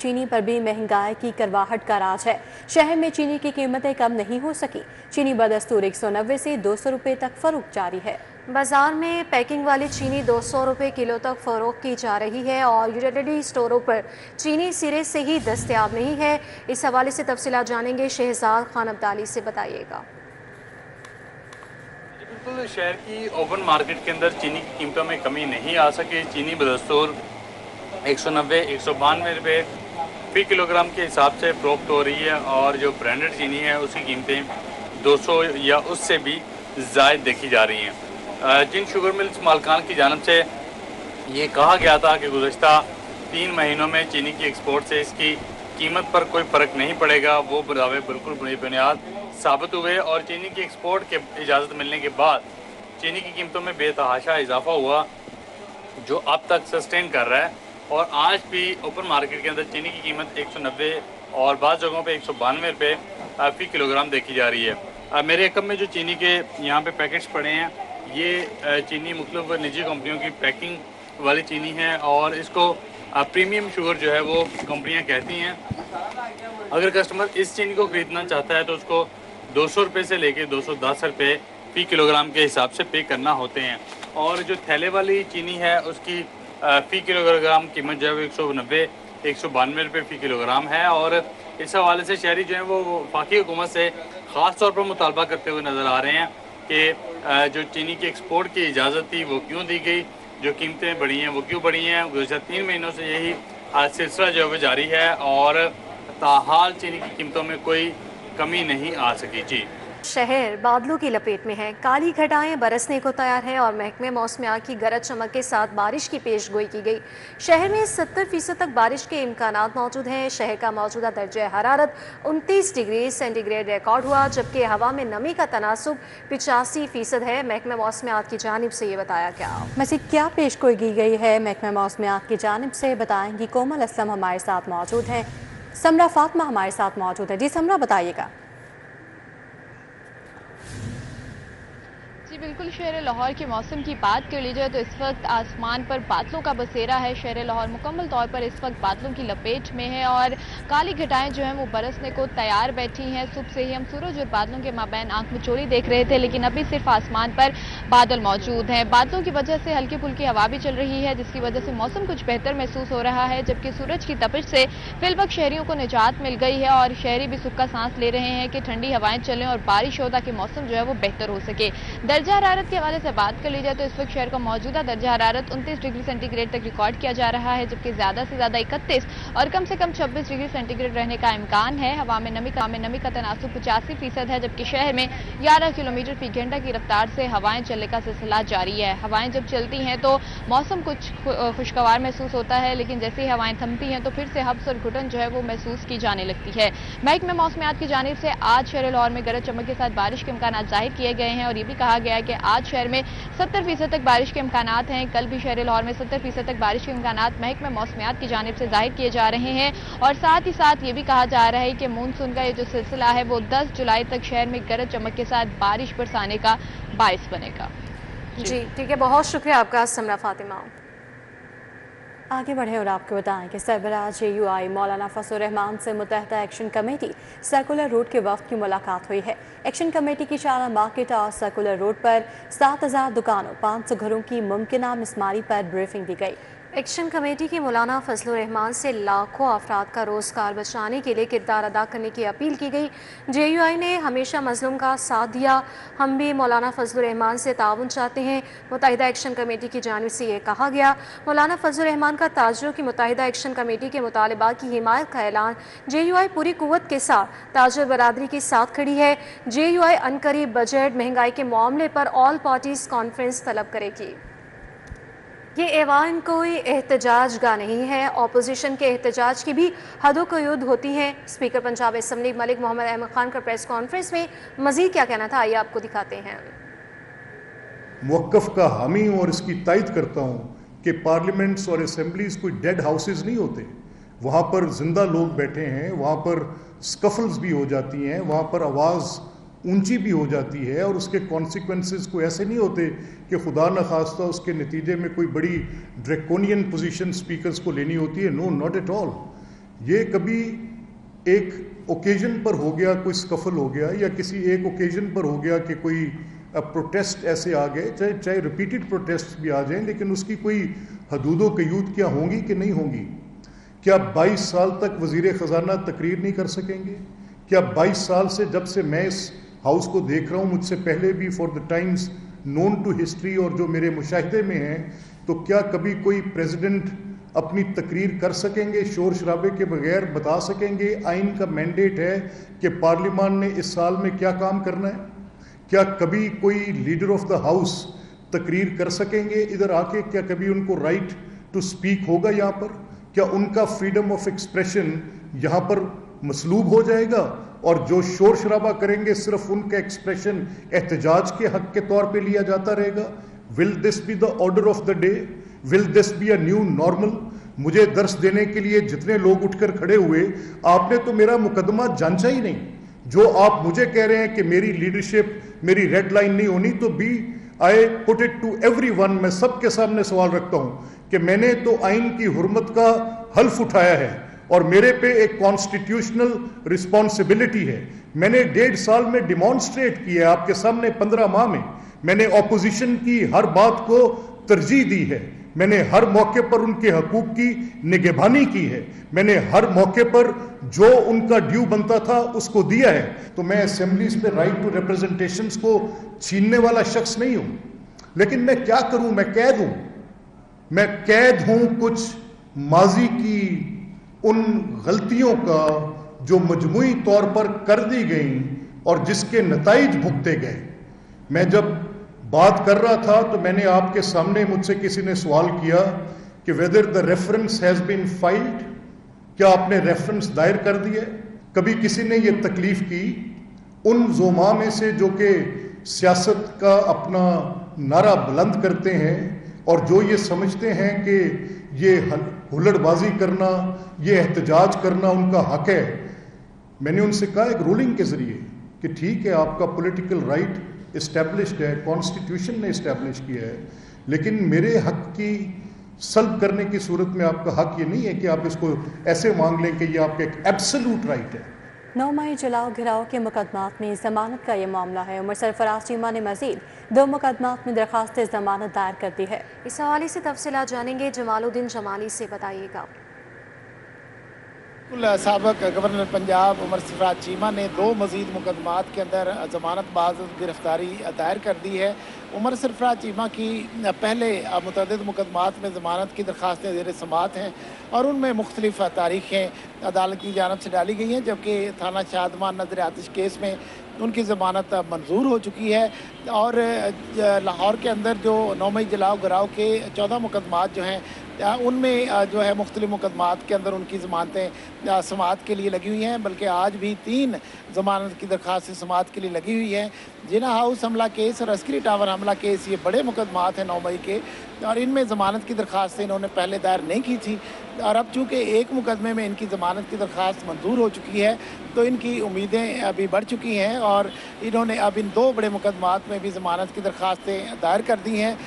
चीनी पर भी महंगाई की करवाहट का राज है। शहर में चीनी की कीमतें कम नहीं हो सकी। चीनी बदस्तूर 190 से 200 रुपए तक फरोख्त जारी है। बाजार में पैकिंग वाली चीनी 200 रुपये किलो तक फरोख्त की जा रही है और यूटिलिटी स्टोरों पर चीनी सिरे से ही दस्तयाब नहीं है। इस हवाले से तफसीलात जानेंगे शहजाद खान अब्दाली से, बताइएगा। बिल्कुल, शहर की ओपन मार्केट के अंदर चीनी की कीमतों में कमी नहीं आ सकी। चीनी बदस्तूर 190, 192 रुपये फी किलोग्राम के हिसाब से फरोख्त हो रही है और जो ब्रांडेड चीनी है उसकी कीमतें 200 या उससे भी ज़ायद देखी जा रही हैं। जिन शुगर मिल्स मालकान की जानब से ये कहा गया था कि गुज़श्ता 3 महीनों में चीनी की एक्सपोर्ट से इसकी कीमत पर कोई फ़र्क नहीं पड़ेगा, वो दावे बिल्कुल बेबुनियाद साबित हुए और चीनी की एक्सपोर्ट के इजाज़त मिलने के बाद चीनी की कीमतों में बेतहाशा इजाफा हुआ, जो अब तक सस्टेन कर रहा है। और आज भी ओपन मार्केट के अंदर चीनी की कीमत 190 और बाज़ जगहों पे 192 रुपये फी किलोग्राम देखी जा रही है। मेरे एकम में जो चीनी के यहाँ पे पैकेट्स पड़े हैं, ये चीनी मुख्तलिफ निजी कंपनियों की पैकिंग वाली चीनी है और इसको प्रीमियम शुगर जो है वो कंपनियाँ कहती हैं। अगर कस्टमर इस चीनी को ख़रीदना चाहता है तो उसको 200 रुपये से लेके 210 रुपये फी किलोग्राम के हिसाब से पे करना होते हैं। और जो थैले वाली चीनी है उसकी फ़ी किलोग्राम कीमत जो है वो 190, 192 रुपये फ़ी किलोग्राम है। और इस हवाले से शहरी जो है वो वफाकी हुकूमत से ख़ास तौर पर मुतालबा करते हुए नज़र आ रहे हैं कि जो चीनी की एक्सपोर्ट की इजाज़त थी वो क्यों दी गई, जो कीमतें बढ़ी हैं वो क्यों बढ़ी हैं। गुज़श्ता 3 महीनों से यही सिलसिला जो है वो जारी है और ताहाल चीनी की कीमतों में कोई कमी नहीं आ सकी। जी, शहर बादलों की लपेट में है, काली घटाएं बरसने को तैयार है और महकमे मौसमियात की गरज चमक के साथ बारिश की पेशगोई की गई। शहर में 70% तक बारिश के इम्कानात मौजूद हैं। शहर का मौजूदा दर्जा हरारत 29 डिग्री सेंटीग्रेड रिकॉर्ड हुआ, जबकि हवा में नमी का तनासुब 85% है। महकमे मौसमियात की जानिब से ये बताया गया। मज़ीद क्या पेशगोई की गई है महकमे मौसमियात की जानिब से, बताएंगी कोमल असलम हमारे साथ मौजूद हैं। समरा फातिमा हमारे साथ मौजूद है। जी समरा, बताइएगा। जी बिल्कुल, शहर लाहौर के मौसम की बात कर ली जाए तो इस वक्त आसमान पर बादलों का बसेरा है। शहर लाहौर मुकम्मल तौर पर इस वक्त बादलों की लपेट में है और काली घटाएं जो हैं वो बरसने को तैयार बैठी हैं। सुबह से ही हम सूरज और बादलों के माबैन आंख मिचौली देख रहे थे, लेकिन अभी सिर्फ आसमान पर बादल मौजूद हैं। बादलों की वजह से हल्की फुल्की हवा भी चल रही है, जिसकी वजह से मौसम कुछ बेहतर महसूस हो रहा है, जबकि सूरज की तपिश से फिलवक्त शहरियों को निजात मिल गई है और शहरी भी सुख का सांस ले रहे हैं कि ठंडी हवाएं चलें और बारिश हो ताकि मौसम जो है वो बेहतर हो सके। दर्जा हरारत के हवाले से बात कर ली जाए तो इस वक्त शहर का मौजूदा दर्जा हरारत 29 डिग्री सेंटीग्रेड तक रिकॉर्ड किया जा रहा है, जबकि ज्यादा से ज्यादा 31 और कम से कम 26 डिग्री सेंटीग्रेड रहने का इम्कान है। हवा में नमी का तनासुब 85% है, जबकि शहर में 11 किलोमीटर फी घंटा की रफ्तार से हवाएं चलने का सिलसिला जारी है। हवाएं जब चलती हैं तो मौसम कुछ खुशगवार महसूस होता है, लेकिन जैसे ही हवाएं थमती हैं तो फिर से हब्स और घुटन जो है वो महसूस की जाने लगती है। महकमे मौसमियात की जानिब से आज शहर लाहौर में गरज चमक के साथ बारिश के इम्कान जाहिर किए गए हैं और ये भी कहा गया है कि आज शहर में 70% तक बारिश के इम्कानात हैं। कल भी शहर लाहौर में 70% तक बारिश के इम्कानात महकमे मौसमियात की जानिब से जाहिर किए जा रहे हैं और साथ ही साथ ये भी कहा जा रहा है कि मानसून का ये जो सिलसिला है वो 10 जुलाई तक शहर में गरज चमक के साथ बारिश बरसाने का बायस बनेगा। जी ठीक है, बहुत शुक्रिया आपका समरा फातिमा। आगे बढ़े और आपको बताएं कि सरबराह JUI मौलाना फजलुर रहमान से मुत्तहदा एक्शन कमेटी सर्कुलर रोड के वफ्द की मुलाकात हुई है। एक्शन कमेटी की शाला मार्केट और सर्कुलर रोड पर 7000 दुकानों 500 घरों की मुमकिना मिसमारी पर ब्रीफिंग दी गई। एक्शन कमेटी की मौलाना फजलुर रहमान से लाखों अफराद का रोज़गार बचाने के लिए किरदार अदा करने की अपील की गई। JUI ने हमेशा मजलूम का साथ दिया, हम भी मौलाना फजलुर रहमान से ताउन चाहते हैं। मुत्तहिदा एक्शन कमेटी की जानिब से ये कहा गया। मौलाना फजलुर रहमान का ताजरों की मुत्तहिदा एक्शन कमेटी के मुतालबा की हिमायत का ऐलान। JUI पूरी कुव्वत के साथ ताजर बरादरी के साथ खड़ी है। JUI अनकरीब बजट महंगाई के मामले पर ऑल पार्टीज कॉन्फ्रेंस तलब करेगी। ये ऐवान कोई एहतजाज गाह नहीं है, अपोजिशन के एहतजाज की भी हदों को युद्ध होती हैं। स्पीकर पंजाब असम्बली मलिक मोहम्मद अहमद खान का प्रेस कॉन्फ्रेंस में मजीद क्या कहना था, आइए आपको दिखाते हैं। मुवक्कफ का हामी हूँ और इसकी तायद करता हूँ कि पार्लियामेंट्स और असम्बलीज कोई डेड हाउसेज नहीं होते, वहाँ पर जिंदा लोग बैठे हैं, वहाँ पर स्कफल्स भी हो जाती हैं, वहाँ पर आवाज़ ऊंची भी हो जाती है और उसके कॉन्सिक्वेंसेस कोई ऐसे नहीं होते कि खुदा न खास्ता उसके नतीजे में कोई बड़ी ड्रैकोनियन पोजीशन स्पीकर्स को लेनी होती है। No, not at all. ये कभी एक ओकेजन पर हो गया, कोई स्कफल हो गया, या किसी एक ओकेजन पर हो गया कि कोई प्रोटेस्ट ऐसे आ गए, चाहे रिपीटेड प्रोटेस्ट भी आ जाएं, लेकिन उसकी कोई हदूदो क़यूद क्या होंगी कि नहीं होंगी? क्या 22 साल तक वज़ीर ख़जाना तकरीर नहीं कर सकेंगे? क्या 22 साल से, जब से मैं इस हाउस को देख रहा हूँ, मुझसे पहले भी for the times known to history और जो मेरे मुशाहिदे में हैं, तो क्या कभी कोई प्रेसिडेंट अपनी तकरीर कर सकेंगे शोर शराबे के बगैर, बता सकेंगे आइन का मैंडेट है कि पार्लियामान ने इस साल में क्या काम करना है? क्या कभी कोई लीडर ऑफ द हाउस तकरीर कर सकेंगे इधर आके? क्या कभी उनको राइट टू स्पीक होगा यहाँ पर? क्या उनका फ्रीडम ऑफ एक्सप्रेशन यहाँ पर मसलूब हो जाएगा और जो शोर शराबा करेंगे सिर्फ उनका एक्सप्रेशन एहतजाज के हक के तौर पे लिया जाता रहेगा? Will this be the order of the day? Will this be a new normal? मुझे दर्श देने के लिए जितने लोग उठकर खड़े हुए, आपने तो मेरा मुकदमा जांचा ही नहीं। जो आप मुझे कह रहे हैं कि मेरी लीडरशिप, मेरी रेड लाइन नहीं होनी, तो be I put it to everyone, मैं सबके सामने सवाल रखता हूं कि मैंने तो आइन की हुर्मत का हल्फ उठाया है और मेरे पे एक कॉन्स्टिट्यूशनल रिस्पॉन्सिबिलिटी है। मैंने 1.5 साल में डिमॉन्स्ट्रेट किया है आपके सामने, 15 माह में मैंने ऑपोजिशन की हर बात को तरजीह दी है, मैंने हर मौके पर उनके हकूक की निगहबानी की है, मैंने हर मौके पर जो उनका ड्यू बनता था उसको दिया है। तो मैं असेंबलीज पे राइट टू रिप्रेजेंटेशंस को छीनने वाला शख्स नहीं हूं, लेकिन मैं क्या करूं? मैं कैद हूं कुछ माजी की उन गलतियों का जो मजमूई तौर पर कर दी गई और जिसके नताइज भुगते गए। मैं जब बात कर रहा था तो मैंने आपके सामने, मुझसे किसी ने सवाल किया कि whether the reference has been filed, क्या आपने रेफरेंस दायर कर दिया? कभी किसी ने ये तकलीफ की उन ज़ोमा में से जो कि सियासत का अपना नारा बुलंद करते हैं और जो ये समझते हैं कि ये हुल्लड़बाजी करना, ये एहतजाज करना उनका हक है। मैंने उनसे कहा एक रूलिंग के ज़रिए कि ठीक है, आपका पॉलिटिकल राइट इस्टेब्लिश्ड है, कॉन्स्टिट्यूशन ने इस्टेब्लिश किया है, लेकिन मेरे हक की सल्ब करने की सूरत में आपका हक ये नहीं है कि आप इसको ऐसे मांग लें कि ये आपका एक एब्सोल्यूट राइट है। 9 मई जलाओ घिराव के मुकदमात में जमानत का ये मामला है। उमर सरफराज चीमा ने मजीद 2 मुकदमात में दरखास्त जमानत दायर कर दी है। इस हवाले से तफसीलात जानेंगे जमालुद्दीन जमाली से, बताइएगा। साबिक़ गवर्नर पंजाब उमर सरफराज चीमा ने 2 मज़ीद मुकदमात के अंदर ज़मानत बाज़ गिरफ्तारी दायर कर दी है। उमर सरफराज चीमा की पहले मुतअद्दिद मुकदमात में ज़मानत की दरख्वास्तें ज़ेर समाअत हैं और उनमें मुख्तलिफ़ तारीखें अदालत की जानिब से डाली गई हैं, जबकि थाना शादमान नजर आतिश केस में उनकी ज़मानत मंजूर हो चुकी है। और लाहौर के अंदर जो 9 मई जलाओ गिराव के 14 मुकदमात जो हैं, उनमें जो है मुख्तलिफ मुकदमात के अंदर उनकी ज़मानतें समाअत के लिए लगी हुई हैं, बल्कि आज भी 3 ज़मानत की दरख्वास्त समाअत के लिए लगी हुई हैं। जिना हाउस हमला केस और अस्करी टावर हमला केस, ये बड़े मुकदमात हैं 9 मई के, और इनमें ज़मानत की दरख्वास्तें इन्होंने पहले दायर नहीं की थी, और अब चूँकि एक मुकदमे में इनकी ज़मानत की दरख्वास्त मंजूर हो चुकी है तो इनकी उम्मीदें अभी बढ़ चुकी हैं और इन्होंने अब इन 2 बड़े मुकदमात में भी ज़मानत की दरख्वास्तें दायर कर दी हैं।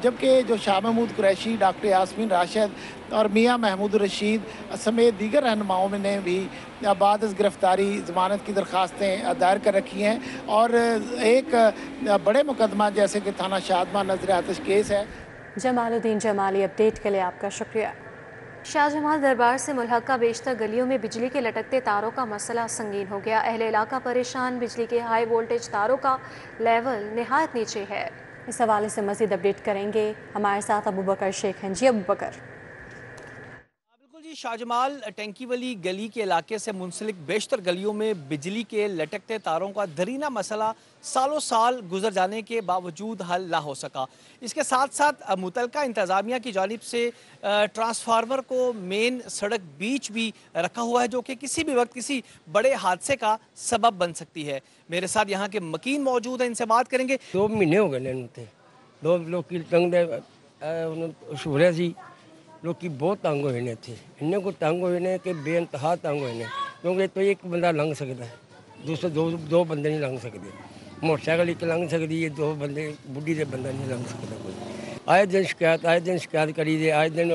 जबकि जो शाह महमूद कुरैशी, डॉक्टर यास्मीन राशिद और मियाँ महमूद रशीद समेत दीगर रहनुमाओं ने भी बाद गिरफ्तारी ज़मानत की दरख्वास्तें दायर कर रखी हैं। और एक बड़े मुकदमा जैसे कि थाना शादमान नजर आतिश केस है। जमालुद्दीन जमाली, अपडेट के लिए आपका शुक्रिया। शाहजमाल दरबार से मुल्हका बेशतर गलियों में बिजली के लटकते तारों का मसला संगीन हो गया। अहले इलाका परेशान, बिजली के हाई वोल्टेज तारों का लेवल निहायत नीचे है। इस हवाले से मज़ीद अपडेट करेंगे, हमारे साथ अबू बकर शेख हैं। जी अबू बकर। बिल्कुल जी, शाहजमाल टैंकी वाली गली के इलाके से मुंसलिक बेशतर गलियों में बिजली के लटकते तारों का दरीना मसला सालों साल गुजर जाने के बावजूद हल ना हो सका। इसके साथ साथ मुतलका इंतज़ामिया की जानिब से ट्रांसफार्मर को मेन सड़क बीच भी रखा हुआ है, जो कि किसी भी वक्त किसी बड़े हादसे का सबब बन सकती है। मेरे साथ यहाँ के मकीन मौजूद हैं, इनसे बात करेंगे। 2 महीने हो गए थे, लोग तंग शूर सी, लोग बहुत तंग होए ने, इतने इन्ने को तंग होए ने कि बेइंतहा तंग होए ने, क्योंकि तो एक बंदा लंघ सकता है, दूसरे दो बंदे नहीं लंघ सकते। मोटरसाइकिल एक लंघ सकती है, 2 बंदे बुढ़ी से बंदा नहीं लंघ सकता कोई। आए दिन शिकायत करी दे, आए दिन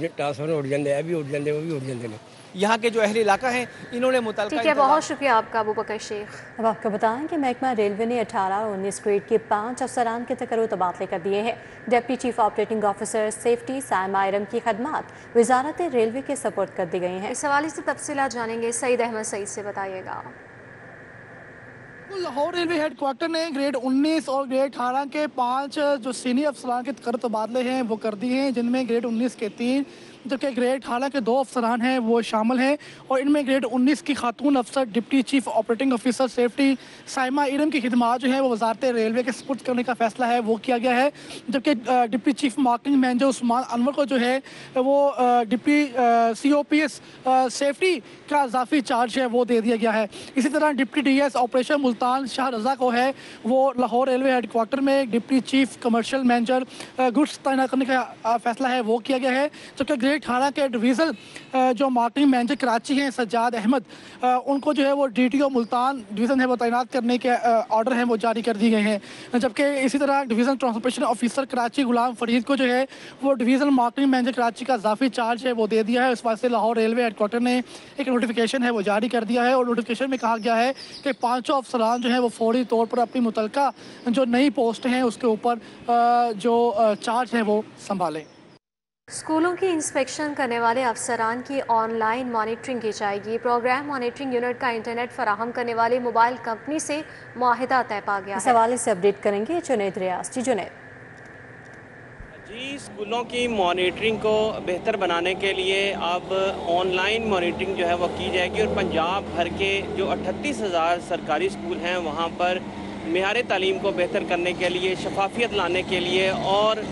ट्रांसफार्मर उड़ जाते, यह भी उड़ जाते, वो भी उड़ जाते हैं। यहाँ के जो अहले इलाका हैं इन्होंने मुतल्लिका ठीक है, बहुत शुक्रिया आपका अबू बकर शेख। अब आपको बताएं कि महकमा रेलवे ने 18 और 19 ग्रेड के 5 अफसरान के तकर्रुर तबादले कर दिए हैं। Deputy chief operating officer safety Saima Iram की खदमात वजारत रेलवे के सपोर्ट कर दी गई हैं। इस हवाले से तफसीलात जानेंगे सईद अहमद सईद से, बताइएगा। लाहौर रेलवे हेडक्वार्टर ने ग्रेड 19 और ग्रेड 18 के 5 जो सीनियर अफसरान के तकर्रुर तबादले हैं वो कर दिए हैं, जिनमें ग्रेड 19 के 3 जबकि ग्रेड 18 के 2 अफसरान हैं वो शामिल हैं। और इनमें ग्रेड 19 की खातून अफसर deputy chief operating officer safety Saima Iram की खिदमात जो है वो वजारत रेलवे के सपुर्द करने का फैसला है वो किया गया है। जबकि deputy chief marketing manager Usman Anwar को जो है वो डिप्टी COPS सेफ्टी का इजाफी चार्ज है वो दे दिया गया है। इसी तरह deputy DS operation Multan Shah Raza को है वो लाहौर रेलवे हेडक्वार्टर में deputy chief commercial manager goods तैनात करने का फैसला है वो किया गया है। जबकि ग्रेड 18 के डिवीज़न जो मार्केटिंग मैनेजर कराची हैं सज्जाद अहमद, उनको जो है वो DTO मुल्तान डिवीज़न है वो तैनात करने के ऑर्डर हैं वो जारी कर दिए गए हैं। जबकि इसी तरह division transportation officer Karachi Ghulam Farid को जो है वो डिवीज़न मार्केटिंग मैनेजर कराची का इजाफी चार्ज है वो दे दिया है। इस वास्ते लाहौर रेलवे हेडक्वार्टर ने एक नोटिफिकेशन है वो जारी कर दिया है और नोटिफिकेशन में कहा गया है कि 5 अफसरान जो है वो फौरी तौर पर अपनी मुतल्लिका जो नई पोस्ट हैं उसके ऊपर जो चार्ज है वो संभालें। स्कूलों की इंस्पेक्शन करने वाले अफसरान की ऑनलाइन मॉनिटरिंग की जाएगी। प्रोग्राम मॉनिटरिंग यूनिट का इंटरनेट फराहम करने वाली मोबाइल कंपनी से मुआहिदा तय पा गया है। इस हवाले से अपडेट करेंगे जुनैद रियाज। जी जुनैद। जी, स्कूलों की मॉनिटरिंग को बेहतर बनाने के लिए अब ऑनलाइन मॉनिटरिंग जो है वो की जाएगी और पंजाब भर के जो 38,000 सरकारी स्कूल हैं वहाँ पर मेयार तालीम को बेहतर करने के लिए, शफाफियत लाने के लिए और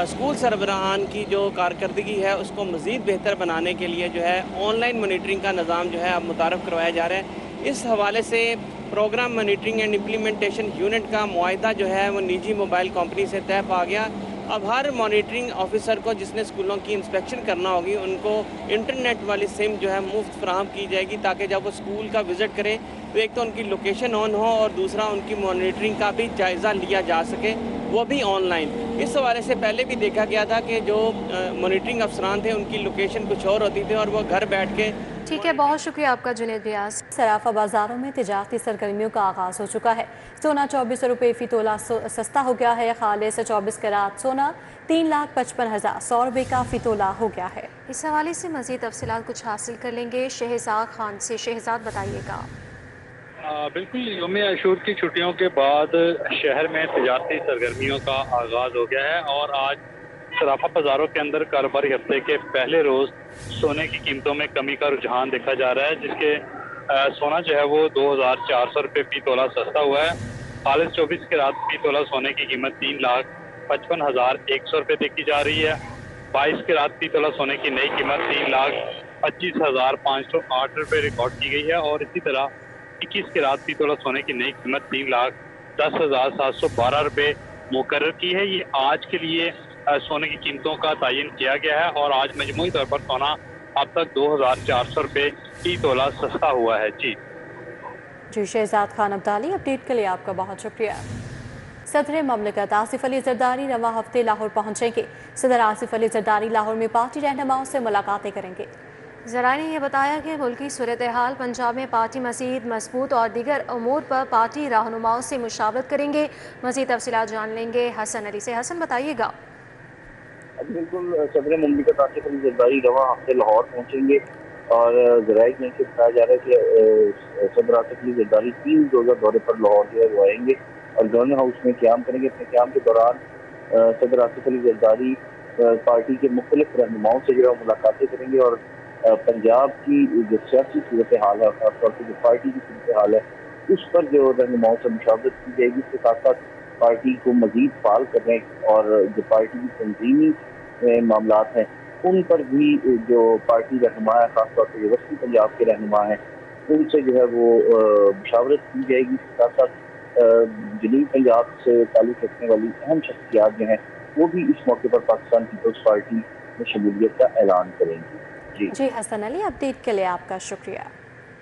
स्कूल सरबराहान की जो कारकर्दगी है उसको मज़ीद बेहतर बनाने के लिए जो है ऑनलाइन मॉनिटरिंग का निज़ाम जो है अब मुतारफ़ करवाया जा रहा है। इस हवाले से program monitoring and implementation unit का मुआहिदा जो है वो निजी मोबाइल कंपनी से तय पा गया। अब हर मॉनिटरिंग ऑफिसर को जिसने स्कूलों की इंस्पेक्शन करना होगी उनको इंटरनेट वाली सिम जो है मुफ्त फराहम की जाएगी, ताकि जब वो स्कूल का विज़िट करें तो एक तो उनकी लोकेशन ऑन हो और दूसरा उनकी मॉनिटरिंग का भी जायज़ा लिया जा सके, वो भी ऑनलाइन। इस हवाले से पहले भी देखा गया था कि जो मॉनिटरिंग अफसरान थे उनकी लोकेशन कुछ और होती थी और वो घर बैठ के। ठीक है, बहुत शुक्रिया आपका जुनैद रियाज। सराफा बाजारों में तिजारती सरगर्मियों का आगाज़ हो चुका है। सोना 2400 रुपये फ़ी तोला सस्ता हो गया है। खालिस 24 कैरात सोना 3,55,100 रुपये का फ़ी तोला हो गया है। इस हवाले से मज़ीद तफसीलात कुछ हासिल कर लेंगे शहजाद खान से। शहजाद, बताइएगा। बिल्कुल, यौम आशूर की छुट्टियों के बाद शहर में तिजारती सरगर्मियों का आगाज़ हो गया है और आज सराफा बाज़ारों के अंदर कारोबारी हफ्ते के पहले रोज़ सोने की कीमतों में कमी का रुझान देखा जा रहा है, जिसके सोना जो है वो 2,400 रुपये फ़ी तोला सस्ता हुआ है। खालिस 24 कैरात फ़ी तोला सोने की कीमत 3,55,100 रुपये देखी जा रही है। 22 कैरात फ़ी तोला सोने की नई कीमत 3,25,508 रुपये रिकॉर्ड की गई है और इसी तरह 21 कैरात फ़ी तोला सोने की नई कीमत 3,10,712 रुपये मुकर्रर की है। ये आज के लिए सोने की कीमतों का तयन किया गया है और आज मजमूई तौर पर सोना अब तक 2,400 रुपये फ़ी तोला सस्ता हुआ है। जी शहजाद खान अब्दाली, अपडेट के लिए आपका बहुत शुक्रिया। सदर ममलिकत आसिफ अली जरदारी रवा हफ्ते लाहौर पहुंचेंगे। सदर आसिफ अली जरदारी लाहौर में पार्टी रहनुमाओं से मुलाकातें करेंगे। ज़राए ने यह बताया कि मुल्की सूरत हाल पंजाब में पार्टी मज़ीद मजबूत और दीगर अमूर पर पार्टी रहनुमाओं से मुशावरत करेंगे। मज़ीद तफसीलात जान लेंगे हसन अली से। हसन, बताइएगा। बिल्कुल, सदर मुमलिकत आसिफ अली जरदारी रवा हफ्ते लाहौर पहुँचेंगे और ज़राए में से बताया जा रहा है कि सदर आसिफ अली जरदारी 3 रोज़ा दौरे पर लाहौर जो है वो आएंगे और गवर्नर हाउस में क़याम करेंगे। अपने क़याम के दौरान सदर आसिफ अली जरदारी पार्टी के मुख्तलिफ रहनुमाओं से जो है मुलाकातें करेंगे और पंजाब की जो सियासी सूरत हाल है, खासतौर पर जो पार्टी की सूरत हाल है, उस पर जो रहनुमाओं से मुशावरत की जाएगी। इसके साथ साथ पार्टी को मजीद फाल करने और जो पार्टी की तंजीमी मामलात हैं उन पर भी जो पार्टी रहनुमा है, खासतौर पर जो वस्ती पंजाब के रहनुमा हैं, उनसे जो है वो मुशावरत की जाएगी। इसके साथ साथ जनूबी पंजाब से ताल्लुक़ रखने वाली अहम शख्सियात जो हैं वो भी इस मौके पर पाकिस्तान पीपल्स पार्टी में शमूलियत का ऐलान करेंगी। जी हसन अली, अपडेट के लिए आपका शुक्रिया।